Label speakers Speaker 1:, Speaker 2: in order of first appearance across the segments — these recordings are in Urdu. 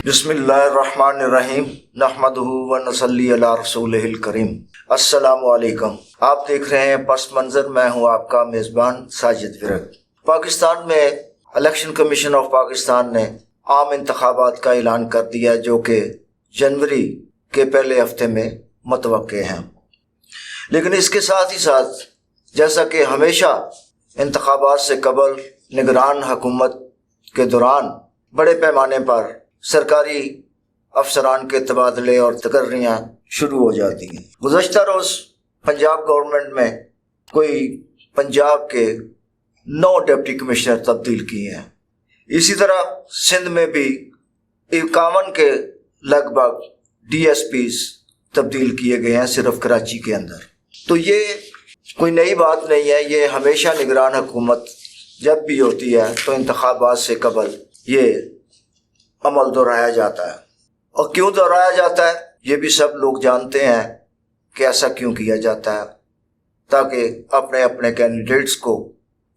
Speaker 1: بسم اللہ الرحمن الرحیم نحمدہ و نصلی علی رسولہ الکریم۔ السلام علیکم، آپ دیکھ رہے ہیں پس منظر، میں ہوں آپ کا میزبان ساجد ورک۔ پاکستان میں الیکشن کمیشن آف پاکستان نے عام انتخابات کا اعلان کر دیا جو کہ جنوری کے پہلے ہفتے میں متوقع ہیں، لیکن اس کے ساتھ ہی ساتھ جیسا کہ ہمیشہ انتخابات سے قبل نگران حکومت کے دوران بڑے پیمانے پر سرکاری افسران کے تبادلے اور تقرریاں شروع ہو جاتی ہیں۔ گزشتہ روز پنجاب گورنمنٹ میں کوئی پنجاب کے 9 ڈپٹی کمشنر تبدیل کیے ہیں، اسی طرح سندھ میں بھی 51 کے لگ بھگ ڈی ایس پیز تبدیل کیے گئے ہیں صرف کراچی کے اندر۔ تو یہ کوئی نئی بات نہیں ہے، یہ ہمیشہ نگران حکومت جب بھی ہوتی ہے تو انتخابات سے قبل یہ عمل دہرایا جاتا ہے۔ اور کیوں دہرایا جاتا ہے یہ بھی سب لوگ جانتے ہیں کہ ایسا کیوں کیا جاتا ہے، تاکہ اپنے اپنے کینڈیڈیٹس کو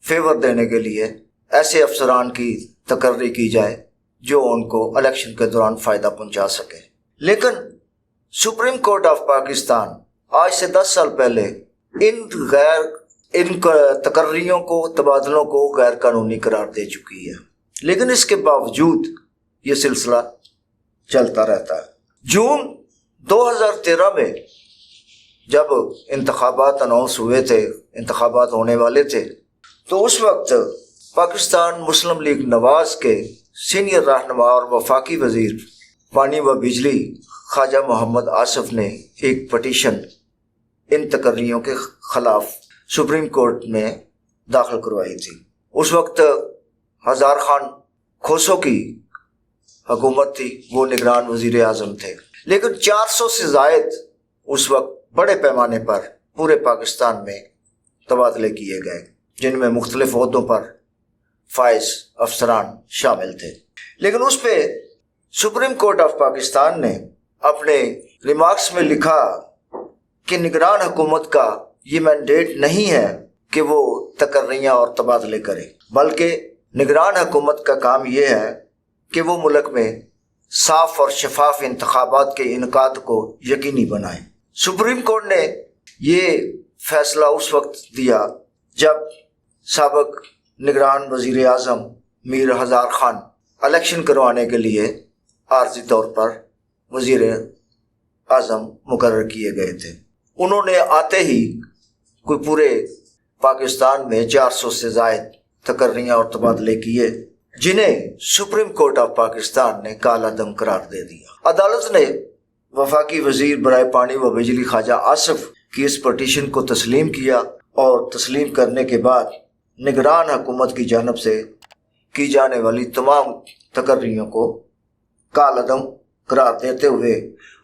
Speaker 1: فیور دینے کے لیے ایسے افسران کی تقرری کی جائے جو ان کو الیکشن کے دوران فائدہ پہنچا سکے۔ لیکن سپریم کورٹ آف پاکستان آج سے 10 سال پہلے ان تقرریوں کو، تبادلوں کو غیر قانونی قرار دے چکی ہے، لیکن اس کے باوجود یہ سلسلہ چلتا رہتا ہے۔ جون 2013 میں جب انتخابات اناؤنس ہوئے تھے، انتخابات ہونے والے تھے، تو اس وقت پاکستان مسلم لیگ نواز کے سینئر رہنما اور وفاقی وزیر پانی و بجلی خواجہ محمد آصف نے ایک پٹیشن ان تقرریوں کے خلاف سپریم کورٹ میں داخل کروائی تھی۔ اس وقت ہزار خان کھوسو کی حکومت تھی، وہ نگران وزیر اعظم تھے، لیکن 400 سے زائد اس وقت بڑے پیمانے پر پورے پاکستان میں تبادلے کیے گئے، جن میں مختلف عہدوں پر فائز افسران شامل تھے۔ لیکن اس پہ سپریم کورٹ آف پاکستان نے اپنے ریمارکس میں لکھا کہ نگران حکومت کا یہ مینڈیٹ نہیں ہے کہ وہ تقرریاں اور تبادلے کرے، بلکہ نگران حکومت کا کام یہ ہے کہ وہ ملک میں صاف اور شفاف انتخابات کے انعقاد کو یقینی بنائیں۔ سپریم کورٹ نے یہ فیصلہ اس وقت دیا جب سابق نگران وزیر اعظم میر ہزار خان الیکشن کروانے کے لیے عارضی طور پر وزیر اعظم مقرر کیے گئے تھے۔ انہوں نے آتے ہی کوئی پورے پاکستان میں 400 سے زائد تقرریاں اور تبادلے کیے، جنہیں سپریم کورٹ آف پاکستان نے کالا دم قرار دے دیا۔ عدالت نے وفاقی وزیر برائے پانی و بجلی خواجہ آصف کی اس پٹیشن کو تسلیم کیا، اور تسلیم کرنے کے بعد نگران حکومت کی جانب سے کی جانے والی تمام تقرریوں کو کالا دم قرار دیتے ہوئے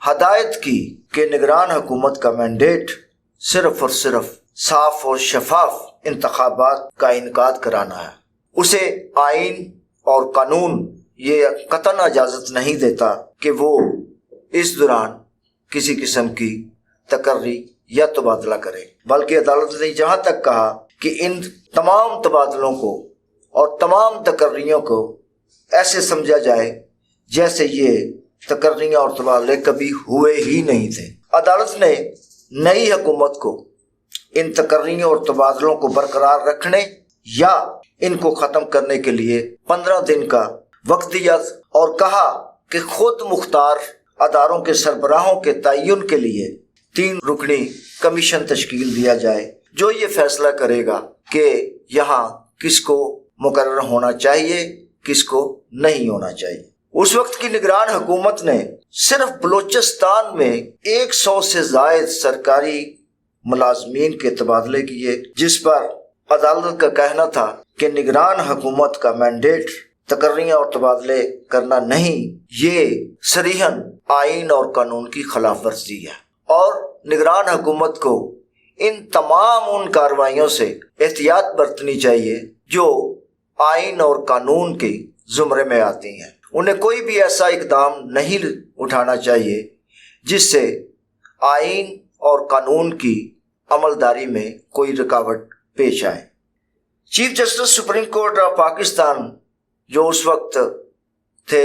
Speaker 1: ہدایت کی کہ نگران حکومت کا مینڈیٹ صرف اور صرف صاف اور شفاف انتخابات کا انعقاد کرانا ہے۔ اسے آئین اور قانون یہ قطعاً اجازت نہیں دیتا کہ وہ اس دوران کسی قسم کی تقرری یا تبادلہ کرے، بلکہ عدالت نے جہاں تک کہا کہ ان تمام تبادلوں کو اور تمام تقرریوں کو ایسے سمجھا جائے جیسے یہ تقرریاں اور تبادلے کبھی ہوئے ہی نہیں تھے۔ عدالت نے نئی حکومت کو ان تقرریوں اور تبادلوں کو برقرار رکھنے یا ان کو ختم کرنے کے لیے 15 دن کا وقت دیا، اور کہا کہ خود مختار اداروں کے سربراہوں کے تعین کے لیے 3 رکنی کمیشن تشکیل دیا جائے، جو یہ فیصلہ کرے گا کہ یہاں کس کو مقرر ہونا چاہیے، کس کو نہیں ہونا چاہیے۔ اس وقت کی نگران حکومت نے صرف بلوچستان میں 100 سے زائد سرکاری ملازمین کے تبادلے کیے، جس پر عدالت کا کہنا تھا کہ نگران حکومت کا مینڈیٹ تقرریاں اور تبادلے کرنا نہیں، یہ صریحاً آئین اور قانون کی خلاف ورزی ہے، اور نگران حکومت کو ان تمام کارروائیوں سے احتیاط برتنی چاہیے جو آئین اور قانون کے زمرے میں آتی ہیں۔ انہیں کوئی بھی ایسا اقدام نہیں اٹھانا چاہیے جس سے آئین اور قانون کی عملداری میں کوئی رکاوٹ پیش آئے۔ Chief justice supreme court of Pakistan جو اس وقت تھے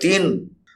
Speaker 1: 3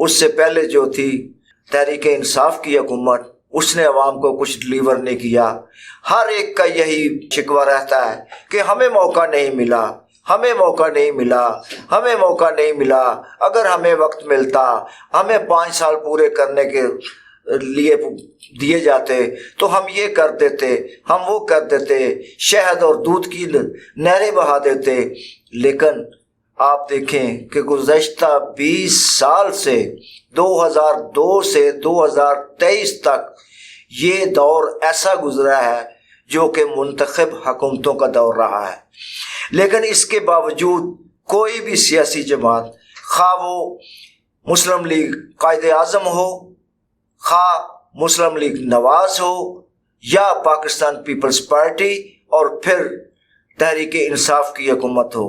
Speaker 1: اس سے پہلے جو تھی تحریک انصاف کی حکومت، اس نے عوام کو کچھ ڈلیور نہیں کیا۔ ہر ایک کا یہی شکوہ رہتا ہے کہ ہمیں موقع نہیں ملا، ہمیں موقع نہیں ملا، ہمیں موقع نہیں ملا۔ اگر ہمیں وقت ملتا، ہمیں 5 سال پورے کرنے کے لیے دیے جاتے تو ہم یہ کر دیتے، ہم وہ کر دیتے، شہد اور دودھ کی نہریں بہا دیتے۔ لیکن آپ دیکھیں کہ گزشتہ 20 سال سے 2002 سے 2023 تک یہ دور ایسا گزرا ہے جو کہ منتخب حکومتوں کا دور رہا ہے، لیکن اس کے باوجود کوئی بھی سیاسی جماعت، خواہ وہ مسلم لیگ قائد اعظم ہو، خواہ مسلم لیگ نواز ہو، یا پاکستان پیپلز پارٹی اور پھر تحریک انصاف کی حکومت ہو،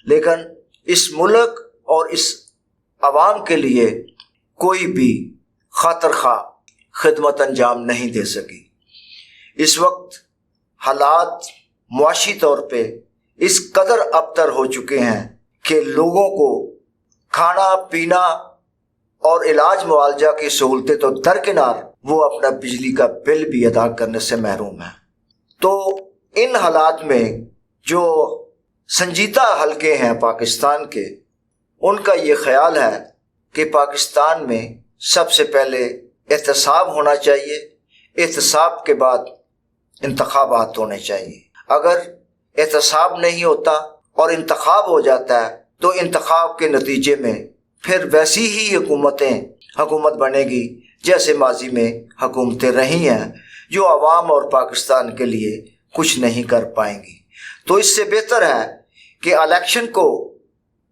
Speaker 1: لیکن اس ملک اور اس عوام کے لیے کوئی بھی خاطر خواہ خدمت انجام نہیں دے سکی۔ اس وقت حالات معاشی طور پہ اس قدر ابتر ہو چکے ہیں کہ لوگوں کو کھانا پینا اور علاج معالجہ کی سہولتیں تو درکنار، وہ اپنا بجلی کا بل بھی ادا کرنے سے محروم ہیں۔ تو ان حالات میں جو سنجیدہ حلقے ہیں پاکستان کے، ان کا یہ خیال ہے کہ پاکستان میں سب سے پہلے احتساب ہونا چاہیے، احتساب کے بعد انتخابات ہونے چاہیے۔ اگر احتساب نہیں ہوتا اور انتخاب ہو جاتا ہے تو انتخاب کے نتیجے میں پھر ویسی ہی حکومت بنے گی جیسے ماضی میں حکومتیں رہی ہیں، جو عوام اور پاکستان کے لیے کچھ نہیں کر پائیں گی۔ تو اس سے بہتر ہے کہ الیکشن کو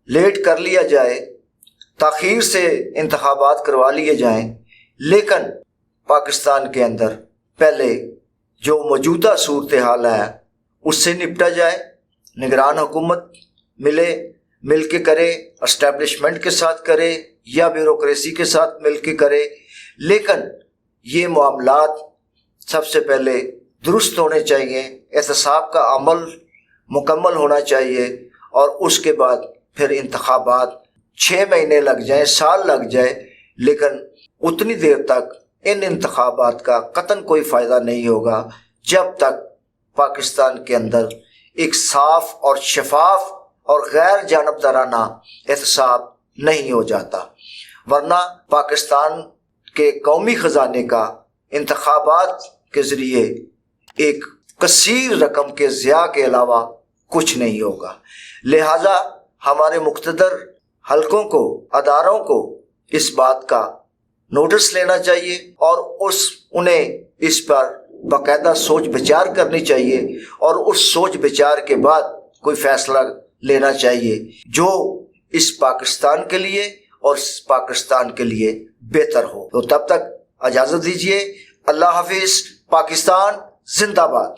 Speaker 1: لیٹ کر لیا جائے، تاخیر سے انتخابات کروا لیے جائیں، لیکن پاکستان کے اندر پہلے جو موجودہ صورتحال ہے اس سے نپٹا جائے، نگران حکومت مل کے کرے، اسٹیبلشمنٹ کے ساتھ کرے یا بیوروکریسی کے ساتھ مل کے کرے، لیکن یہ معاملات سب سے پہلے درست ہونے چاہیے، احتساب کا عمل مکمل ہونا چاہیے، اور اس کے بعد پھر انتخابات 6 مہینے لگ جائیں، سال لگ جائے، لیکن اتنی دیر تک ان انتخابات کا قطعاً کوئی فائدہ نہیں ہوگا جب تک پاکستان کے اندر ایک صاف اور شفاف اور غیر جانبدارانہ احتساب نہیں ہو جاتا، ورنہ پاکستان کے قومی خزانے کا انتخابات کے ذریعے ایک کثیر رقم کے ضیاع کے علاوہ کچھ نہیں ہوگا۔ لہٰذا ہمارے مقتدر حلقوں کو، اداروں کو اس بات کا نوٹس لینا چاہیے اور انہیں اس پر باقاعدہ سوچ بچار کرنی چاہیے، اور اس سوچ بچار کے بعد کوئی فیصلہ لینا چاہیے جو اس پاکستان کے لیے اور اس پاکستان کے لیے بہتر ہو۔ تو تب تک اجازت دیجیے، اللہ حافظ، پاکستان زندہ باد۔